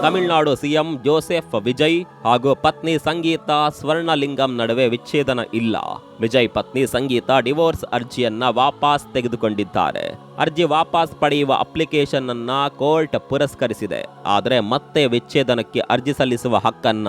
Tamil Nadu CM Joseph Vijay ಹಾಗೂ ಪತ್ನಿ ಸಂಗೀತ ಸ್ವರ್ಣಲಿಂಗಂ ನಡುವೆ ವಿಚ್ಛೇದನ ಇಲ್ಲ. ವಿಜಯ್ ಪತ್ನಿ ಸಂಗೀತ ಡಿವೋರ್ಸ್ ಅರ್ಜಿಯನ್ನ ವಾಪಸ್ ತೆಗೆದುಕೊಂಡಿದ್ದಾರೆ. ಅರ್ಜಿ ವಾಪಸ್ ಪಡೆಯುವ ಅಪ್ಲಿಕೇಶನ್ ಅನ್ನ ಕೋರ್ಟ್ ಪುರಸ್ಕರಿಸಿದೆ. ಆದರೆ ಮತ್ತೆ ವಿಚ್ಛೇದನಕ್ಕೆ ಅರ್ಜಿ ಸಲ್ಲಿಸುವ ಹಕ್ಕನ್ನ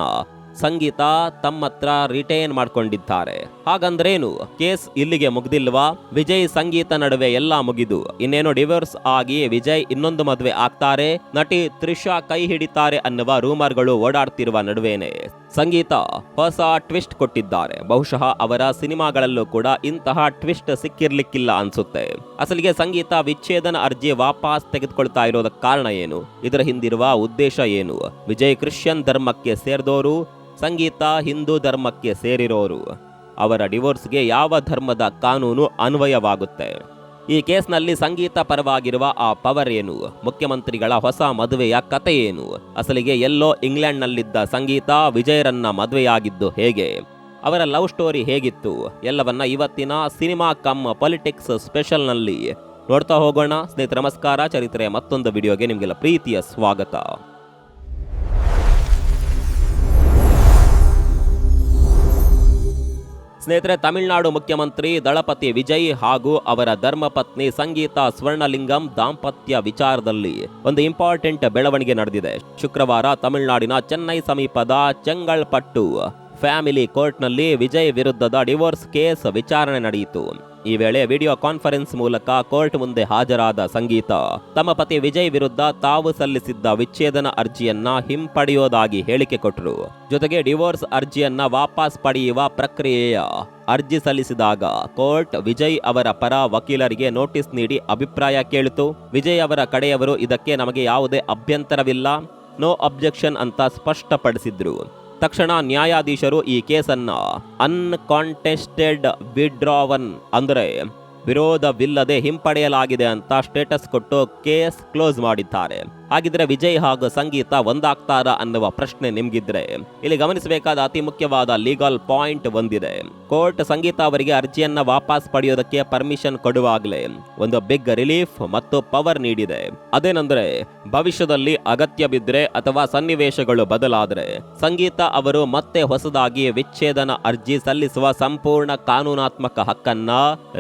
ಸಂಗೀತ ತಮ್ಮತ್ರ ರಿಟೈನ್ ಮಾಡ್ಕೊಂಡಿದ್ದಾರೆ. ಹಾಗಂದ್ರೇನು, ಕೇಸ್ ಇಲ್ಲಿಗೆ ಮುಗ್ದಿಲ್ವಾ? ವಿಜಯ್ ಸಂಗೀತ ನಡುವೆ ಎಲ್ಲ ಮುಗಿದು ಇನ್ನೇನು ಡಿವೋರ್ಸ್ ಆಗಿ ವಿಜಯ್ ಇನ್ನೊಂದು ಮದುವೆ ಆಗ್ತಾರೆ, ನಟಿ ತ್ರಿಷಾ ಕೈ ಹಿಡಿತಾರೆ ಅನ್ನುವ ರೂಮರ್ಗಳು ಓಡಾಡ್ತಿರುವ ನಡುವೆನೆ ಸಂಗೀತ ಹೊಸ ಟ್ವಿಸ್ಟ್ ಕೊಟ್ಟಿದ್ದಾರೆ. ಬಹುಶಃ ಅವರ ಸಿನಿಮಾಗಳಲ್ಲೂ ಕೂಡ ಇಂತಹ ಟ್ವಿಸ್ಟ್ ಸಿಕ್ಕಿರ್ಲಿಕ್ಕಿಲ್ಲ ಅನ್ಸುತ್ತೆ. ಅಸಲಿಗೆ ಸಂಗೀತ ವಿಚ್ಛೇದನ ಅರ್ಜಿ ವಾಪಸ್ ತೆಗೆದುಕೊಳ್ತಾ ಇರೋದಕ್ಕೆ ಕಾರಣ ಏನು? ಇದರ ಹಿಂದಿರುವ ಉದ್ದೇಶ ಏನು? ವಿಜಯ್ ಕ್ರಿಶ್ಚಿಯನ್ ಧರ್ಮಕ್ಕೆ ಸೇರಿದವರು, ಸಂಗೀತ ಹಿಂದೂ ಧರ್ಮಕ್ಕೆ ಸೇರಿರೋರು. ಅವರ ಡಿವೋರ್ಸ್ಗೆ ಯಾವ ಧರ್ಮದ ಕಾನೂನು ಅನ್ವಯವಾಗುತ್ತೆ? ಈ ಕೇಸ್ನಲ್ಲಿ ಸಂಗೀತ ಪರವಾಗಿರುವ ಆ ಪವರ್ ಏನು? ಮುಖ್ಯಮಂತ್ರಿಗಳ ಹೊಸ ಮದುವೆಯ ಕತೆ ಏನು? ಅಸಲಿಗೆ ಎಲ್ಲೋ ಇಂಗ್ಲೆಂಡ್ನಲ್ಲಿದ್ದ ಸಂಗೀತ ವಿಜಯರನ್ನ ಮದುವೆಯಾಗಿದ್ದು ಹೇಗೆ? ಅವರ ಲವ್ ಸ್ಟೋರಿ ಹೇಗಿತ್ತು? ಎಲ್ಲವನ್ನ ಇವತ್ತಿನ ಸಿನಿಮಾ ಕಮ್ ಪೊಲಿಟಿಕ್ಸ್ ಸ್ಪೆಷಲ್ನಲ್ಲಿ ನೋಡ್ತಾ ಹೋಗೋಣ. ಸ್ನೇಹಿತರೆ ನಮಸ್ಕಾರ. ಚರಿತ್ರೆ ಮತ್ತೊಂದು ವಿಡಿಯೋಗೆ ನಿಮಗೆಲ್ಲ ಪ್ರೀತಿಯ ಸ್ವಾಗತ. ಸ್ನೇಹಿತರೆ, ತಮಿಳುನಾಡು ಮುಖ್ಯಮಂತ್ರಿ ದಳಪತಿ ವಿಜಯ್ ಹಾಗೂ ಅವರ ಧರ್ಮಪತ್ನಿ ಸಂಗೀತ ಸ್ವರ್ಣಲಿಂಗಂ ದಾಂಪತ್ಯ ವಿಚಾರದಲ್ಲಿ ಒಂದು ಇಂಪಾರ್ಟೆಂಟ್ ಬೆಳವಣಿಗೆ ನಡೆದಿದೆ. ಶುಕ್ರವಾರ ತಮಿಳುನಾಡಿನ ಚೆನ್ನೈ ಸಮೀಪದ ಚೆಂಗಲ್ಪಟ್ಟು ಫ್ಯಾಮಿಲಿ ಕೋರ್ಟ್ನಲ್ಲಿ ವಿಜಯ್ ವಿರುದ್ಧದ ಡಿವೋರ್ಸ್ ಕೇಸ್ ವಿಚಾರಣೆ ನಡೆಯಿತು. ಈ ವೇಳೆ ವಿಡಿಯೋ ಕಾನ್ಫರೆನ್ಸ್ ಮೂಲಕ ಕೋರ್ಟ್ ಮುಂದೆ ಹಾಜರಾದ ಸಂಗೀತ ತಮ್ಮ ಪತಿ ವಿಜಯ್ ವಿರುದ್ಧ ತಾವು ಸಲ್ಲಿಸಿದ್ದ ವಿಚ್ಛೇದನ ಅರ್ಜಿಯನ್ನ ಹಿಂಪಡೆಯೋದಾಗಿ ಹೇಳಿಕೆ ಕೊಟ್ಟರು. ಜೊತೆಗೆ ಡಿವೋರ್ಸ್ ಅರ್ಜಿಯನ್ನ ವಾಪಸ್ ಪಡೆಯುವ ಪ್ರಕ್ರಿಯೆಯ ಅರ್ಜಿ ಸಲ್ಲಿಸಿದಾಗ ಕೋರ್ಟ್ ವಿಜಯ್ ಅವರ ಪರ ವಕೀಲರಿಗೆ ನೋಟಿಸ್ ನೀಡಿ ಅಭಿಪ್ರಾಯ ಕೇಳಿತು. ವಿಜಯ್ ಅವರ ಕಡೆಯವರು ಇದಕ್ಕೆ ನಮಗೆ ಯಾವುದೇ ಅಭ್ಯಂತರವಿಲ್ಲ, ನೋ ಅಬ್ಜೆಕ್ಷನ್ ಅಂತ ಸ್ಪಷ್ಟಪಡಿಸಿದ್ರು. ತಕ್ಷಣ ನ್ಯಾಯಾಧೀಶರು ಈ ಕೇಸನ್ನ ಅನ್ಕಾಂಟೆಸ್ಟೆಡ್ ವಿಡ್ರಾವನ್ ಅಂದರೆ ವಿರೋಧವಿಲ್ಲದೆ ಹಿಂಪಡೆಯಲಾಗಿದೆ ಅಂತ ಸ್ಟೇಟಸ್ ಕೊಟ್ಟು ಕೇಸ್ ಕ್ಲೋಸ್ ಮಾಡಿದ್ದಾರೆ. ಹಾಗಿದ್ರೆ ವಿಜಯ್ ಹಾಗೂ ಸಂಗೀತ ಒಂದಾಗ್ತಾರಾ ಅನ್ನುವ ಪ್ರಶ್ನೆ ನಿಮ್ಗಿದ್ರೆ ಇಲ್ಲಿ ಗಮನಿಸಬೇಕಾದ ಅತಿ ಮುಖ್ಯವಾದ ಲೀಗಲ್ ಪಾಯಿಂಟ್ ಒಂದಿದೆ. ಕೋರ್ಟ್ ಸಂಗೀತ ಅವರಿಗೆ ಅರ್ಜಿಯನ್ನ ವಾಪಸ್ ಪಡೆಯೋದಕ್ಕೆ ಪರ್ಮಿಷನ್ ಕೊಡುವಾಗಲೇ ಒಂದು ಬಿಗ್ ರಿಲೀಫ್ ಮತ್ತು ಪವರ್ ನೀಡಿದೆ. ಅದೇನೆಂದ್ರೆ, ಭವಿಷ್ಯದಲ್ಲಿ ಅಗತ್ಯ ಬಿದ್ದರೆ ಅಥವಾ ಸನ್ನಿವೇಶಗಳು ಬದಲಾದರೆ ಸಂಗೀತ ಅವರು ಮತ್ತೆ ಹೊಸದಾಗಿ ವಿಚ್ಛೇದನ ಅರ್ಜಿ ಸಲ್ಲಿಸುವ ಸಂಪೂರ್ಣ ಕಾನೂನಾತ್ಮಕ ಹಕ್ಕನ್ನ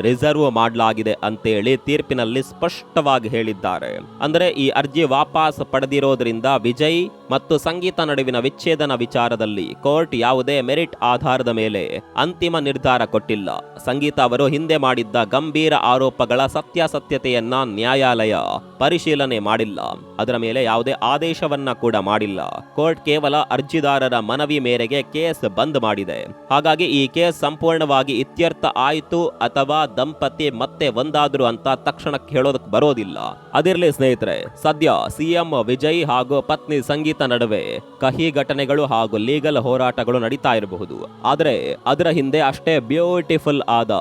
ರಿಸರ್ವ್ ಮಾಡಲಾಗಿದೆ ಅಂತೇಳಿ ತೀರ್ಪಿನಲ್ಲಿ ಸ್ಪಷ್ಟವಾಗಿ ಹೇಳಿದ್ದಾರೆ. ಅಂದ್ರೆ ಈ ಅರ್ಜಿ ವಾಪಸ್ ಪಡೆದಿರೋದ್ರಿಂದ ವಿಜಯ್ ಮತ್ತು ಸಂಗೀತ ನಡುವಿನ ವಿಚ್ಛೇದನ ವಿಚಾರದಲ್ಲಿ ಕೋರ್ಟ್ ಯಾವುದೇ ಮೆರಿಟ್ ಆಧಾರದ ಮೇಲೆ ಅಂತಿಮ ನಿರ್ಧಾರ ಕೊಟ್ಟಿಲ್ಲ. ಸಂಗೀತ ಅವರು ಹಿಂದೆ ಮಾಡಿದ್ದ ಗಂಭೀರ ಆರೋಪಗಳ ಸತ್ಯಾಸತ್ಯತೆಯನ್ನ ನ್ಯಾಯಾಲಯ ಪರಿಶೀಲನೆ ಮಾಡಿಲ್ಲ. ಅದರ ಮೇಲೆ ಯಾವುದೇ ಆದೇಶವನ್ನ ಕೂಡ ಮಾಡಿಲ್ಲ. ಕೋರ್ಟ್ ಕೇವಲ ಅರ್ಜಿದಾರರ ಮನವಿ ಮೇರೆಗೆ ಕೇಸ್ ಬಂದ್ ಮಾಡಿದೆ. ಹಾಗಾಗಿ ಈ ಕೇಸ್ ಸಂಪೂರ್ಣವಾಗಿ ಇತ್ಯರ್ಥ ಆಯಿತು ಅಥವಾ ದಂಪತಿ ಮತ್ತೆ ಒಂದಾದ್ರು ಅಂತ ತಕ್ಷಣಕ್ಕೆ ಹೇಳೋದಕ್ಕೆ ಬರೋದಿಲ್ಲ. ಅದಿರ್ಲಿ ಸ್ನೇಹಿತರೆ, ಸದ್ಯ ಸಿಎಂ ವಿಜಯ್ ಹಾಗೂ ಪತ್ನಿ ಸಂಗೀತ ನಡುವೆ ಕಹಿ ಘಟನೆಗಳು ಹಾಗೂ ಲೀಗಲ್ ಹೋರಾಟಗಳು ನಡೀತಾ ಇರಬಹುದು. ಆದ್ರೆ ಅದರ ಹಿಂದೆ ಅಷ್ಟೇ ಬ್ಯೂಟಿಫುಲ್ ಆದ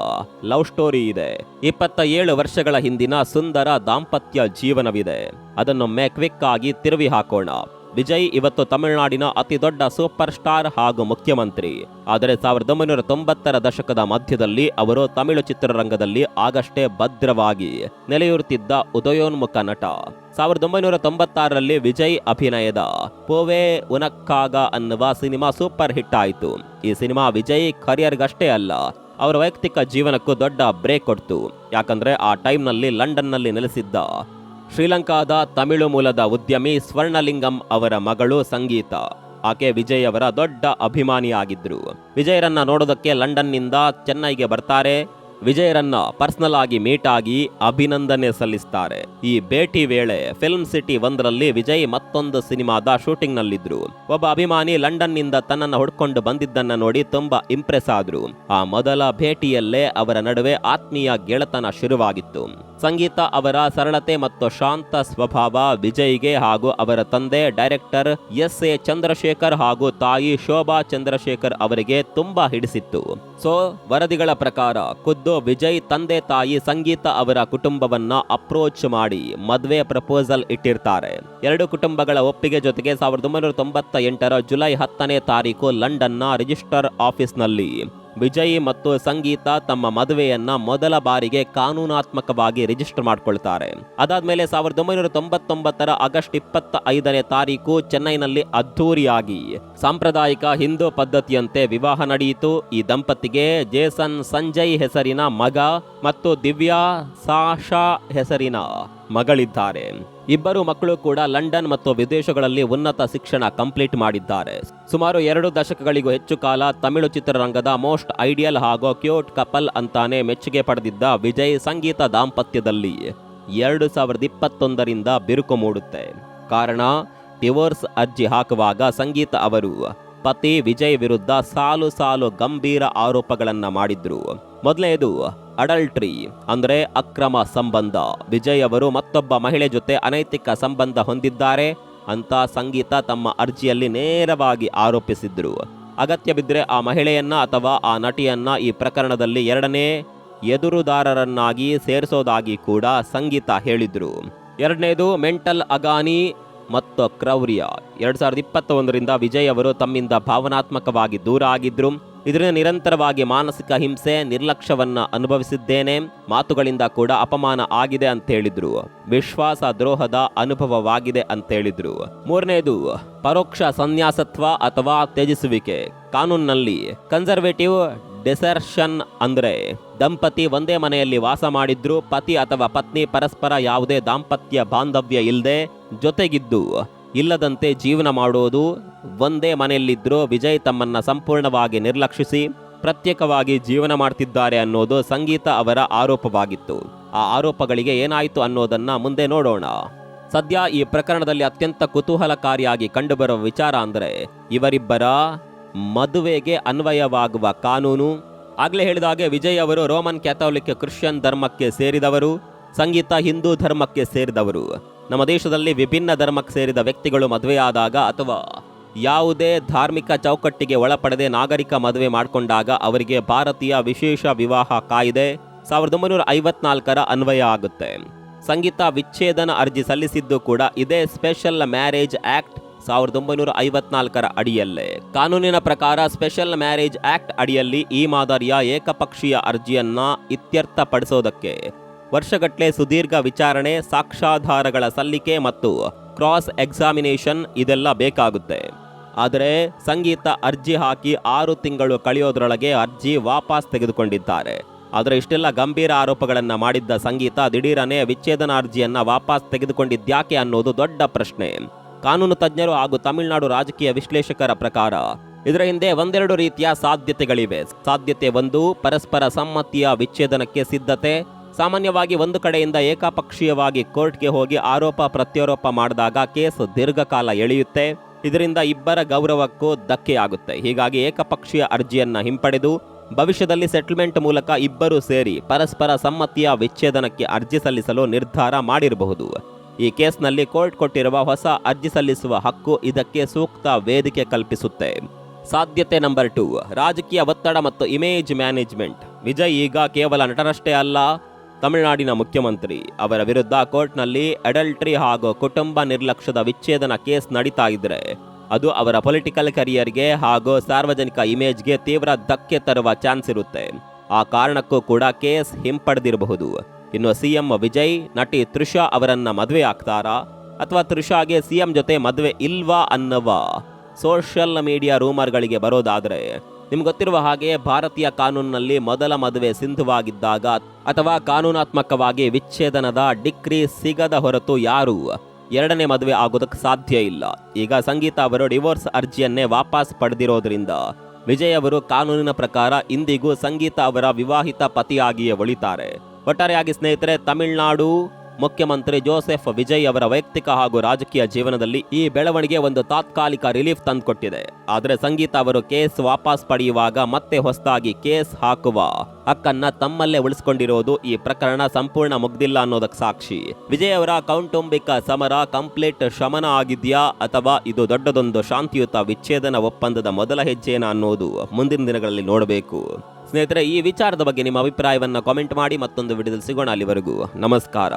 ಲವ್ ಸ್ಟೋರಿ ಇದೆ. 27 ವರ್ಷಗಳ ಹಿಂದಿನ ಸುಂದರ ದಾಂಪತ್ಯ ಜೀವನವಿದೆ. ಅದನ್ನೊಮ್ಮೆ ಕ್ವಿಕ್ ಆಗಿ ತಿರುವಿ ಹಾಕೋಣ. ವಿಜಯ್ ಇವತ್ತು ತಮಿಳುನಾಡಿನ ಅತಿ ದೊಡ್ಡ ಸೂಪರ್ ಸ್ಟಾರ್ ಹಾಗೂ ಮುಖ್ಯಮಂತ್ರಿ. ಆದರೆ 1990ರ ದಶಕದ ಮಧ್ಯದಲ್ಲಿ ಅವರು ತಮಿಳು ಚಿತ್ರರಂಗದಲ್ಲಿ ಆಗಷ್ಟೇ ಭದ್ರವಾಗಿ ನೆಲೆಯೂರುತ್ತಿದ್ದ ಉದಯೋನ್ಮುಖ ನಟ. 1996ರಲ್ಲಿ ವಿಜಯ್ ಅಭಿನಯದ ಪೋವೆ ಉನಕ್ಕಾಗ ಅನ್ನುವ ಸಿನಿಮಾ ಸೂಪರ್ ಹಿಟ್ ಆಯಿತು. ಈ ಸಿನಿಮಾ ವಿಜಯ್ ಕರಿಯರ್ಗಷ್ಟೇ ಅಲ್ಲ, ಅವರ ವೈಯಕ್ತಿಕ ಜೀವನಕ್ಕೂ ದೊಡ್ಡ ಬ್ರೇಕ್ ಕೊಡ್ತು. ಯಾಕಂದ್ರೆ ಆ ಟೈಮ್ನಲ್ಲಿ ಲಂಡನ್ನಲ್ಲಿ ನೆಲೆಸಿದ್ದ ಶ್ರೀಲಂಕಾದ ತಮಿಳು ಮೂಲದ ಉದ್ಯಮಿ ಸ್ವರ್ಣಲಿಂಗಂ ಅವರ ಮಗಳು ಸಂಗೀತ. ಆಕೆ ವಿಜಯ್ ಅವರ ದೊಡ್ಡ ಅಭಿಮಾನಿಯಾಗಿದ್ರು. ವಿಜಯರನ್ನ ನೋಡೋದಕ್ಕೆ ಲಂಡನ್ನಿಂದ ಚೆನ್ನೈಗೆ ಬರ್ತಾರೆ. ವಿಜಯರನ್ನ ಪರ್ಸನಲ್ ಆಗಿ ಮೀಟ್ ಆಗಿ ಅಭಿನಂದನೆ ಸಲ್ಲಿಸ್ತಾರೆ. ಈ ಭೇಟಿ ವೇಳೆ ಫಿಲ್ಮ್ ಸಿಟಿ 1ರಲ್ಲಿ ವಿಜಯ್ ಮತ್ತೊಂದು ಸಿನಿಮಾದ ಶೂಟಿಂಗ್ ನಲ್ಲಿದ್ರು. ಒಬ್ಬ ಅಭಿಮಾನಿ ಲಂಡನ್ ನಿಂದ ತನ್ನನ್ನು ಹುಡ್ಕೊಂಡು ಬಂದಿದ್ದನ್ನ ನೋಡಿ ತುಂಬಾ ಇಂಪ್ರೆಸ್ ಆದ್ರು. ಆ ಮೊದಲ ಭೇಟಿಯಲ್ಲೇ ಅವರ ನಡುವೆ ಆತ್ಮೀಯ ಗೆಳೆತನ ಶುರುವಾಗಿತ್ತು. ಸಂಗೀತ ಅವರ ಸರಳತೆ ಮತ್ತು ಶಾಂತ ಸ್ವಭಾವ ವಿಜಯ್ಗೆ ಹಾಗೂ ಅವರ ತಂದೆ ಡೈರೆಕ್ಟರ್ ಎಸ್.ಎ. ಚಂದ್ರಶೇಖರ್ ಹಾಗೂ ತಾಯಿ ಶೋಭಾ ಚಂದ್ರಶೇಖರ್ ಅವರಿಗೆ ತುಂಬಾ ಹಿಡಿಸಿತ್ತು. ಸೊ ವರದಿಗಳ ಪ್ರಕಾರ ಖುದ್ದು ವಿಜಯ್ ತಂದೆ ತಾಯಿ ಸಂಗೀತ ಅವರ ಕುಟುಂಬವನ್ನ ಅಪ್ರೋಚ್ ಮಾಡಿ ಮದುವೆ ಪ್ರಪೋಸಲ್ ಇಟ್ಟಿರ್ತಾರೆ. ಎರಡು ಕುಟುಂಬಗಳ ಒಪ್ಪಿಗೆ ಜೊತೆಗೆ 1998ರ ಜುಲೈ 10ನೇ ತಾರೀಕು ಲಂಡನ್ನ ರಿಜಿಸ್ಟರ್ ಆಫೀಸ್ನಲ್ಲಿ ವಿಜಯ್ ಮತ್ತು ಸಂಗೀತ ತಮ್ಮ ಮದುವೆಯನ್ನ ಮೊದಲ ಬಾರಿಗೆ ಕಾನೂನಾತ್ಮಕವಾಗಿ ರಿಜಿಸ್ಟರ್ ಮಾಡಿಕೊಳ್ತಾರೆ. ಅದಾದ್ಮೇಲೆ 1999 ಆಗಸ್ಟ್ 25ನೇ ತಾರೀಕು ಚೆನ್ನೈನಲ್ಲಿ ಅದ್ಧೂರಿಯಾಗಿ ಸಾಂಪ್ರದಾಯಿಕ ಹಿಂದೂ ಪದ್ಧತಿಯಂತೆ ವಿವಾಹ ನಡೆಯಿತು. ಈ ದಂಪತಿಗೆ ಜೇಸನ್ ಸಂಜಯ್ ಹೆಸರಿನ ಮಗ ಮತ್ತು ದಿವ್ಯಾ ಸಾಶಾ ಹೆಸರಿನ ಮಗಳಿದ್ದಾರೆ. ಇಬ್ಬರು ಮಕ್ಕಳು ಕೂಡ ಲಂಡನ್ ಮತ್ತು ವಿದೇಶಗಳಲ್ಲಿ ಉನ್ನತ ಶಿಕ್ಷಣ ಕಂಪ್ಲೀಟ್ ಮಾಡಿದ್ದಾರೆ. ಸುಮಾರು 2 ದಶಕಗಳಿಗೂ ಹೆಚ್ಚು ಕಾಲ ತಮಿಳು ಚಿತ್ರರಂಗದ ಮೋಸ್ಟ್ ಐಡಿಯಲ್ ಹಾಗೂ ಕ್ಯೂಟ್ ಕಪಲ್ ಅಂತಾನೆ ಮೆಚ್ಚುಗೆ ಪಡೆದಿದ್ದ ವಿಜಯ್ ಸಂಗೀತ ದಾಂಪತ್ಯದಲ್ಲಿ 2021ರಿಂದ ಬಿರುಕು ಮೂಡುತ್ತೆ. ಕಾರಣ, ಡಿವೋರ್ಸ್ ಅರ್ಜಿ ಹಾಕುವಾಗ ಸಂಗೀತ ಅವರು ಪತಿ ವಿಜಯ್ ವಿರುದ್ಧ ಸಾಲು ಗಂಭೀರ ಆರೋಪಗಳನ್ನ ಮಾಡಿದ್ರು. ಮೊದಲನೇದು ಅಡಲ್ಟ್ರಿ ಅಂದ್ರೆ ಅಕ್ರಮ ಸಂಬಂಧ. ವಿಜಯ್ ಅವರು ಮತ್ತೊಬ್ಬ ಮಹಿಳೆ ಜೊತೆ ಅನೈತಿಕ ಸಂಬಂಧ ಹೊಂದಿದ್ದಾರೆ ಅಂತ ಸಂಗೀತ ತಮ್ಮ ಅರ್ಜಿಯಲ್ಲಿ ನೇರವಾಗಿ ಆರೋಪಿಸಿದ್ರು. ಅಗತ್ಯ ಬಿದ್ದರೆ ಆ ಮಹಿಳೆಯನ್ನ ಅಥವಾ ಆ ನಟಿಯನ್ನ ಈ ಪ್ರಕರಣದಲ್ಲಿ 2ನೇ ಎದುರುದಾರರನ್ನಾಗಿ ಸೇರಿಸೋದಾಗಿ ಕೂಡ ಸಂಗೀತ ಹೇಳಿದ್ರು. ಎರಡನೇದು ಮೆಂಟಲ್ ಅಗಾನಿ ಮತ್ತು ಕ್ರೌರ್ಯ. 2021ರಿಂದ ವಿಜಯ್ ಅವರು ತಮ್ಮಿಂದ ಭಾವನಾತ್ಮಕವಾಗಿ ದೂರ ಆಗಿದ್ರು. ಇದರಿಂದ ನಿರಂತರವಾಗಿ ಮಾನಸಿಕ ಹಿಂಸೆ, ನಿರ್ಲಕ್ಷ್ಯವನ್ನ ಅನುಭವಿಸಿದ್ದೇನೆ, ಮಾತುಗಳಿಂದ ಕೂಡ ಅಪಮಾನ ಆಗಿದೆ ಅಂತ ಹೇಳಿದ್ರು. ವಿಶ್ವಾಸ ದ್ರೋಹದ ಅನುಭವವಾಗಿದೆ ಅಂತ ಹೇಳಿದ್ರು. ಮೂರನೇದು ಪರೋಕ್ಷ ಸನ್ಯಾಸತ್ವ ಅಥವಾ ತ್ಯಜಿಸುವಿಕೆ. ಕಾನೂನಿನಲ್ಲಿ ಕನ್ಸರ್ವೇಟಿವ್ ಡೆಸರ್ಷನ್ ಅಂದ್ರೆ ದಂಪತಿ ಒಂದೇ ಮನೆಯಲ್ಲಿ ವಾಸ ಮಾಡಿದ್ರು, ಪತಿ ಅಥವಾ ಪತ್ನಿ ಪರಸ್ಪರ ಯಾವುದೇ ದಾಂಪತ್ಯ ಬಾಂಧವ್ಯ ಇಲ್ಲದೆ ಜೊತೆಗಿದ್ದು ಇಲ್ಲದಂತೆ ಜೀವನ ಮಾಡೋದು. ಒಂದೇ ಮನೆಯಲ್ಲಿದ್ದರೂ ವಿಜಯ್ ತಮ್ಮನ್ನ ಸಂಪೂರ್ಣವಾಗಿ ನಿರ್ಲಕ್ಷಿಸಿ ಪ್ರತ್ಯೇಕವಾಗಿ ಜೀವನ ಮಾಡ್ತಿದ್ದಾರೆ ಅನ್ನೋದು ಸಂಗೀತ ಅವರ ಆರೋಪವಾಗಿತ್ತು. ಆ ಆರೋಪಗಳಿಗೆ ಏನಾಯಿತು ಅನ್ನೋದನ್ನ ಮುಂದೆ ನೋಡೋಣ. ಸದ್ಯ ಈ ಪ್ರಕರಣದಲ್ಲಿ ಅತ್ಯಂತ ಕುತೂಹಲಕಾರಿಯಾಗಿ ಕಂಡುಬರುವ ವಿಚಾರ ಅಂದ್ರೆ ಇವರಿಬ್ಬರ ಮದುವೆಗೆ ಅನ್ವಯವಾಗುವ ಕಾನೂನು. ಆಗ್ಲೇ ಹೇಳಿದಾಗೆ ವಿಜಯ್ ಅವರು ರೋಮನ್ ಕ್ಯಾಥೋಲಿಕ್ ಕ್ರಿಶ್ಚಿಯನ್ ಧರ್ಮಕ್ಕೆ ಸೇರಿದವರು, ಸಂಗೀತ ಹಿಂದೂ ಧರ್ಮಕ್ಕೆ ಸೇರಿದವರು. ನಮ್ಮ ದೇಶದಲ್ಲಿ ವಿಭಿನ್ನ ಧರ್ಮಕ್ಕೆ ಸೇರಿದ ವ್ಯಕ್ತಿಗಳು ಮದುವೆಯಾದಾಗ ಅಥವಾ ಯಾವುದೇ ಧಾರ್ಮಿಕ ಚೌಕಟ್ಟಿಗೆ ಒಳಪಡದೆ ನಾಗರಿಕ ಮದುವೆ ಮಾಡಿಕೊಂಡಾಗ ಅವರಿಗೆ ಭಾರತೀಯ ವಿಶೇಷ ವಿವಾಹ ಕಾಯ್ದೆ 1954ರ ಅನ್ವಯ ಆಗುತ್ತೆ. ಸಂಗೀತ ವಿಚ್ಛೇದನ ಅರ್ಜಿ ಸಲ್ಲಿಸಿದ್ದು ಕೂಡ ಇದೇ ಸ್ಪೆಷಲ್ ಮ್ಯಾರೇಜ್ ಆಕ್ಟ್ 1954ರ ಅಡಿಯಲ್ಲೇ. ಕಾನೂನಿನ ಪ್ರಕಾರ ಸ್ಪೆಷಲ್ ಮ್ಯಾರೇಜ್ ಆಕ್ಟ್ ಅಡಿಯಲ್ಲಿ ಈ ಮಾದರಿಯ ಏಕಪಕ್ಷೀಯ ಅರ್ಜಿಯನ್ನ ಇತ್ಯರ್ಥಪಡಿಸೋದಕ್ಕೆ ವರ್ಷಗಟ್ಟಲೆ ಸುದೀರ್ಘ ವಿಚಾರಣೆ, ಸಾಕ್ಷ್ಯಾಧಾರಗಳ ಸಲ್ಲಿಕೆ ಮತ್ತು ಕ್ರಾಸ್ ಎಕ್ಸಾಮಿನೇಷನ್ ಇದೆಲ್ಲ ಬೇಕಾಗುತ್ತೆ. ಆದರೆ ಸಂಗೀತ ಅರ್ಜಿ ಹಾಕಿ 6 ತಿಂಗಳು ಕಳೆಯೋದ್ರೊಳಗೆ ಅರ್ಜಿ ವಾಪಸ್ ತೆಗೆದುಕೊಂಡಿದ್ದಾರೆ. ಆದರೆ ಇಷ್ಟೆಲ್ಲ ಗಂಭೀರ ಆರೋಪಗಳನ್ನ ಮಾಡಿದ್ದ ಸಂಗೀತ ದಿಢೀರನೆ ವಿಚ್ಛೇದನ ಅರ್ಜಿಯನ್ನ ವಾಪಸ್ ತೆಗೆದುಕೊಂಡಿದ್ಯಾಕೆ ಅನ್ನೋದು ದೊಡ್ಡ ಪ್ರಶ್ನೆ. ಕಾನೂನು ತಜ್ಞರು ಹಾಗೂ ತಮಿಳುನಾಡು ರಾಜಕೀಯ ವಿಶ್ಲೇಷಕರ ಪ್ರಕಾರ ಇದರ ಹಿಂದೆ ಒಂದೆರಡು ರೀತಿಯ ಸಾಧ್ಯತೆಗಳಿವೆ. ಸಾಧ್ಯತೆ 1, ಪರಸ್ಪರ ಸಮ್ಮತಿಯ ವಿಚ್ಛೇದನಕ್ಕೆ ಸಿದ್ಧತೆ. ಸಾಮಾನ್ಯವಾಗಿ ಒಂದು ಕಡೆಯಿಂದ ಏಕಪಕ್ಷೀಯವಾಗಿ ಕೋರ್ಟ್ಗೆ ಹೋಗಿ ಆರೋಪ ಪ್ರತ್ಯಾರೋಪ ಮಾಡಿದಾಗ ಕೇಸ್ ದೀರ್ಘಕಾಲ ಎಳೆಯುತ್ತೆ. ಇದರಿಂದ ಇಬ್ಬರ ಗೌರವಕ್ಕೂ ಧಕ್ಕೆಯಾಗುತ್ತೆ. ಹೀಗಾಗಿ ಏಕಪಕ್ಷೀಯ ಅರ್ಜಿಯನ್ನ ಹಿಂಪಡೆದು ಭವಿಷ್ಯದಲ್ಲಿ ಸೆಟಲ್ಮೆಂಟ್ ಮೂಲಕ ಇಬ್ಬರು ಸೇರಿ ಪರಸ್ಪರ ಸಮ್ಮತಿಯ ವಿಚ್ಛೇದನಕ್ಕೆ ಅರ್ಜಿ ಸಲ್ಲಿಸಲು ನಿರ್ಧಾರ ಮಾಡಿರಬಹುದು. ಈ ಕೇಸ್ನಲ್ಲಿ ಕೋರ್ಟ್ ಕೊಟ್ಟಿರುವ ಹೊಸ ಅರ್ಜಿ ಸಲ್ಲಿಸುವ ಹಕ್ಕು ಇದಕ್ಕೆ ಸೂಕ್ತ ವೇದಿಕೆ ಕಲ್ಪಿಸುತ್ತೆ. ಸಾಧ್ಯತೆ ನಂಬರ್ 2, ರಾಜಕೀಯ ಒತ್ತಡ ಮತ್ತು ಇಮೇಜ್ ಮ್ಯಾನೇಜ್ಮೆಂಟ್. ವಿಜಯ್ ಈಗ ಕೇವಲ ನಟರಷ್ಟೇ ಅಲ್ಲ, ತಮಿಳುನಾಡಿನ ಮುಖ್ಯಮಂತ್ರಿ. ಅವರ ವಿರುದ್ಧ ಕೋರ್ಟ್ನಲ್ಲಿ ಅಡಲ್ಟ್ರಿ ಹಾಗೂ ಕುಟುಂಬ ನಿರ್ಲಕ್ಷ್ಯದ ವಿಚ್ಛೇದನ ಕೇಸ್ ನಡೀತಾ ಇದ್ರೆ ಅದು ಅವರ ಪೊಲಿಟಿಕಲ್ ಕರಿಯರ್ಗೆ ಹಾಗೂ ಸಾರ್ವಜನಿಕ ಇಮೇಜ್ಗೆ ತೀವ್ರ ಧಕ್ಕೆ ತರುವ ಚಾನ್ಸ್ ಇರುತ್ತೆ. ಆ ಕಾರಣಕ್ಕೂ ಕೂಡ ಕೇಸ್ ಹಿಂಪಡೆದಿರಬಹುದು. ಇನ್ನು ಸಿಎಂ ವಿಜಯ್ ನಟಿ ತ್ರಿಷಾ ಅವರನ್ನ ಮದುವೆ ಆಗ್ತಾರಾ ಅಥವಾ ತ್ರಿಷಾಗೆ ಸಿಎಂ ಜೊತೆ ಮದುವೆ ಇಲ್ವಾ ಅನ್ನುವ ಸೋಷಿಯಲ್ ಮೀಡಿಯಾ ರೂಮರ್ಗಳಿಗೆ ಬರೋದಾದ್ರೆ, ನಿಮ್ಗೆ ಗೊತ್ತಿರುವ ಹಾಗೆ ಭಾರತೀಯ ಕಾನೂನಿನಲ್ಲಿ ಮೊದಲ ಮದುವೆ ಸಿಂಧುವಾಗಿದ್ದಾಗ ಅಥವಾ ಕಾನೂನಾತ್ಮಕವಾಗಿ ವಿಚ್ಛೇದನದ ಡಿಕ್ರಿ ಸಿಗದ ಹೊರತು ಯಾರು 2ನೇ ಮದುವೆ ಆಗೋದಕ್ಕೆ ಸಾಧ್ಯ ಇಲ್ಲ. ಈಗ ಸಂಗೀತ ಅವರು ಡಿವೋರ್ಸ್ ಅರ್ಜಿಯನ್ನೇ ವಾಪಸ್ ಪಡೆದಿರೋದ್ರಿಂದ ವಿಜಯ್ ಅವರು ಕಾನೂನಿನ ಪ್ರಕಾರ ಇಂದಿಗೂ ಸಂಗೀತ ಅವರ ವಿವಾಹಿತ ಪತಿಯಾಗಿಯೇ ಉಳಿತಾರೆ. ಒಟ್ಟಾರೆಯಾಗಿ ಸ್ನೇಹಿತರೆ, ತಮಿಳುನಾಡು ಮುಖ್ಯಮಂತ್ರಿ ಜೋಸೆಫ್ ವಿಜಯ್ ಅವರ ವೈಯಕ್ತಿಕ ಹಾಗೂ ರಾಜಕೀಯ ಜೀವನದಲ್ಲಿ ಈ ಬೆಳವಣಿಗೆ ಒಂದು ತಾತ್ಕಾಲಿಕ ರಿಲೀಫ್ ತಂದುಕೊಟ್ಟಿದೆ. ಆದರೆ ಸಂಗೀತ ಅವರು ಕೇಸ್ ವಾಪಸ್ ಪಡೆಯುವಾಗ ಮತ್ತೆ ಹೊಸದಾಗಿ ಕೇಸ್ ಹಾಕುವ ಹಕ್ಕನ್ನ ತಮ್ಮಲ್ಲೇ ಉಳಿಸಿಕೊಂಡಿರೋದು ಈ ಪ್ರಕರಣ ಸಂಪೂರ್ಣ ಮುಗ್ದಿಲ್ಲ ಅನ್ನೋದಕ್ಕೆ ಸಾಕ್ಷಿ. ವಿಜಯ್ ಅವರ ಕೌಟುಂಬಿಕ ಸಮರ ಕಂಪ್ಲೀಟ್ ಶಮನ ಆಗಿದೆಯಾ ಅಥವಾ ಇದು ದೊಡ್ಡದೊಂದು ಶಾಂತಿಯುತ ವಿಚ್ಛೇದನ ಒಪ್ಪಂದದ ಮೊದಲ ಹೆಜ್ಜೆನ ಅನ್ನೋದು ಮುಂದಿನ ದಿನಗಳಲ್ಲಿ ನೋಡಬೇಕು. ಸ್ನೇಹಿತರೆ, ಈ ವಿಚಾರದ ಬಗ್ಗೆ ನಿಮ್ಮ ಅಭಿಪ್ರಾಯವನ್ನು ಕಾಮೆಂಟ್ ಮಾಡಿ. ಮತ್ತೊಂದು ವಿಡಿಯೋದಲ್ಲಿ ಸಿಗೋಣ. ಅಲ್ಲಿವರೆಗೂ ನಮಸ್ಕಾರ.